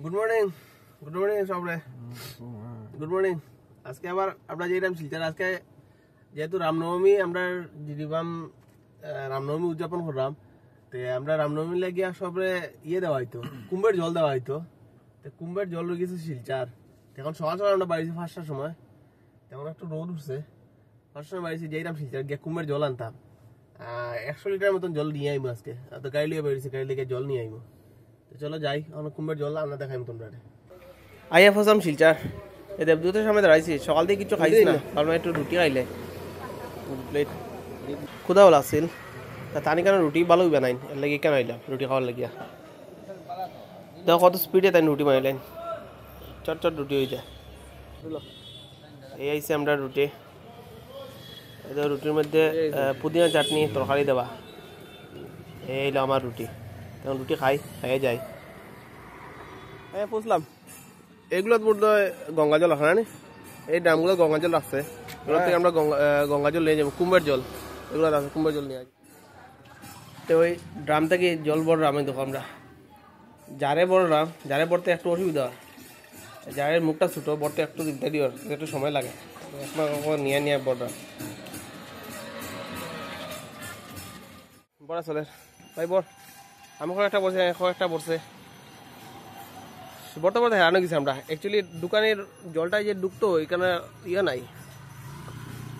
Good morning সবরে। Good morning. আজকে আবার আমরা যেরাম শিলচর আজকে যেহেতু রামনবমী আমরা জিরিবাম রামনবমী উদযাপন করলাম, তো আমরা রামনবমী লাগিয়া সবরে দেওয়া হইতো, কুম্ভের জল দেওয়া হইতো। তো কুম্ভের জল রয়ে গেছে শিলচার। এখন সকাল সকাল আমরা বাড়িছি 5টার সময়, তখন একটু রোদ উঠছে। 5টার সময় বাড়িছি যেরাম শিলচার গিয়ে কুম্ভের জল আনতাম। 100 লিটার মতন জল নিয়ে আইবো আজকে। তো গাড়ি লিয়ে বেরিয়েছি, গাড়ি লিয়ে জল নিয়ে আইবো। তো চলো যাই, অনেক কুম্ভের জল আমরা দেখাইম তোমরা। আইয়া ফসাম শিলচার, এই দেবদূতের সামনে দাঁড়াইছি। সকাল থেকে কিছু খাইছি না, কারণ একটু রুটি খাইলে প্লেট ক্ষুদা বলা আসছিল। তা তানি কেন রুটি ভালোই বানাইন, এর লাগে কেন আইলাম রুটি খাওয়ার লাগিয়া। দেখো কত স্পিডে তাই রুটি বানাইলেন, চট চট রুটি হয়ে যায়। এই আইসে আমরা রুটি, রুটির মধ্যে পুদিনা চাটনি তরকারি দেওয়া। এই হলো আমার রুটি। তখন রুটি খাইয়ে যাই। হ্যাঁ বুঝলাম, এগুলো বলতে গঙ্গা জল রাখা না, এই ড্রামগুলো গঙ্গা জল রাখছে। এগুলো থেকে আমরা গঙ্গা জল নিয়ে যাবো, কুম্ভের জল এগুলো রাখছে, কুম্ভের জল নিয়ে আসি। তো ওই ড্রাম থেকে জল বড়লাম, দেখো আমরা জারে বড়লাম। জারে বড়তে একটু অসুবিধা হয়, জারের মুখটা ছোটো, বড়তে একটু দিকদারি হয়, একটু সময় লাগে। নিয়ে বড়লাম বড়া চলে ভাই বড়। আমার একটা বসে, একটা বসে বর্তমানে হারানো গেছি আমরা। অ্যাকচুয়ালি দোকানের জলটা যে ঢুকতো এখানে নাই,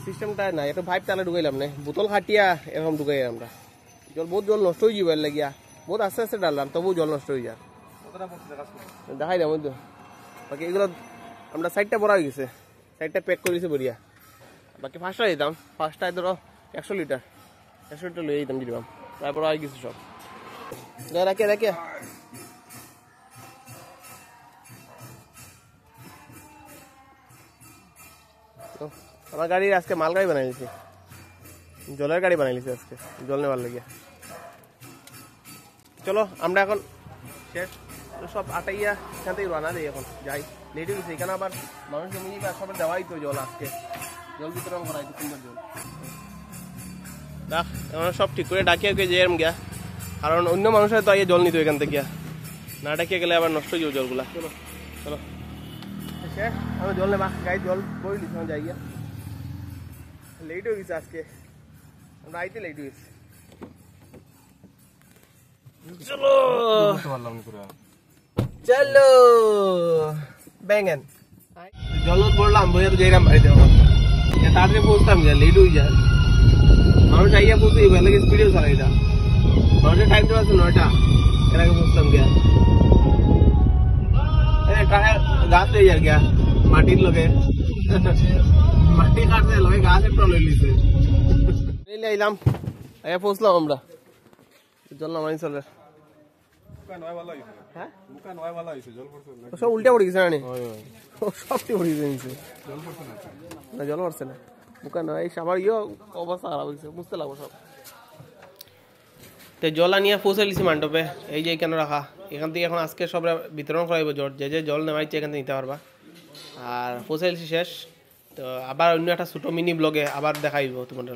সিস্টেমটা নাই। একটা পাইপ তাহলে ঢুকাইলাম না, বোতল খাটিয়া এরকম ঢুকাই আমরা। জল নষ্ট হয়ে যাবে লাগিয়া, বহুত আস্তে আস্তে ডাললাম, তবুও জল নষ্ট হয়ে যায়। দেখাই দাম তো বাকি এগুলো আমরা সাইডটা ভরা হয়ে গেছে, সাইডটা প্যাক করে দিয়েছে বড়িয়া। বাকি 5টা দিতাম, 5টায় ধরো 100 লিটার লয়ে দিতাম দিলাম। তারপর আর কিছু সব রাখে আমার গাড়ি আজকে মাল গাড়ি বানাই দিছি, জলের গাড়ি বানাই দিছি আজকে জল নেওয়ার লাগিয়া। চলো আমরা এখন শেষ সব আটাইয়া এখান থেকে রানা দিই, এখন যাই। লেট হয়ে গেছে এখানে, আবার মানুষ জমি সবার দেওয়াই তো জল, আজকে জল বিতরণ করা হয়তো সুন্দর জল। এখন সব ঠিক করে ডাকিয়ে যে এরম গিয়া, কারণ অন্য মানুষের তো আগে জল নিত এখান থেকে, না ডাকিয়ে গেলে আবার নষ্ট হয়ে যাবে জলগুলা। চলো চলো শেষ, আমরা জল নেবা, গাড়ি জল বই দিচ্ছি, যাই গিয়া। লেট হয়ে গেছে আজকে, আমরা আইতে লেট হয়ে গেছে। চলো চলো ব্যাঙ্গেন জল পড়লাম, বইয়া তো যাইলাম বাড়িতে। তাড়াতাড়ি পৌঁছতাম গিয়া, লেট হয়ে যায়। মানুষ আইয়া পৌঁছে এবার লাগে স্পিডেও চালাই এটা, মানুষের টাইম তো আছে 9টা, এর আগে পৌঁছতাম গিয়া। গাছ লই যার গিয়া, মাটির লগে মাটি কাটতে লগে গাছ একটা লই লিছে। আইলাম, আইয়া পৌঁছলাম আমরা। জল নামাই চলে, সব উল্টা পড়ে গেছে না, সবটি পড়ে গেছে না, জল পড়ছে না মুখা নয়। আমার অবস্থা খারাপ হয়েছে, বুঝতে লাগবো সব। তো জল আনিয়া পৌঁছে দিছি মান্ডপে, এই যে এখানে রাখা। এখান থেকে এখন আজকে সব বিতরণ করাইব জল, যে জল নেওয়াইছে এখান থেকে নিতে পারবা। আর পৌঁছে দিছি শেষ। তো আবার অন্য একটা ছোটো মিনি ব্লগে আবার দেখাইব তোমাদের।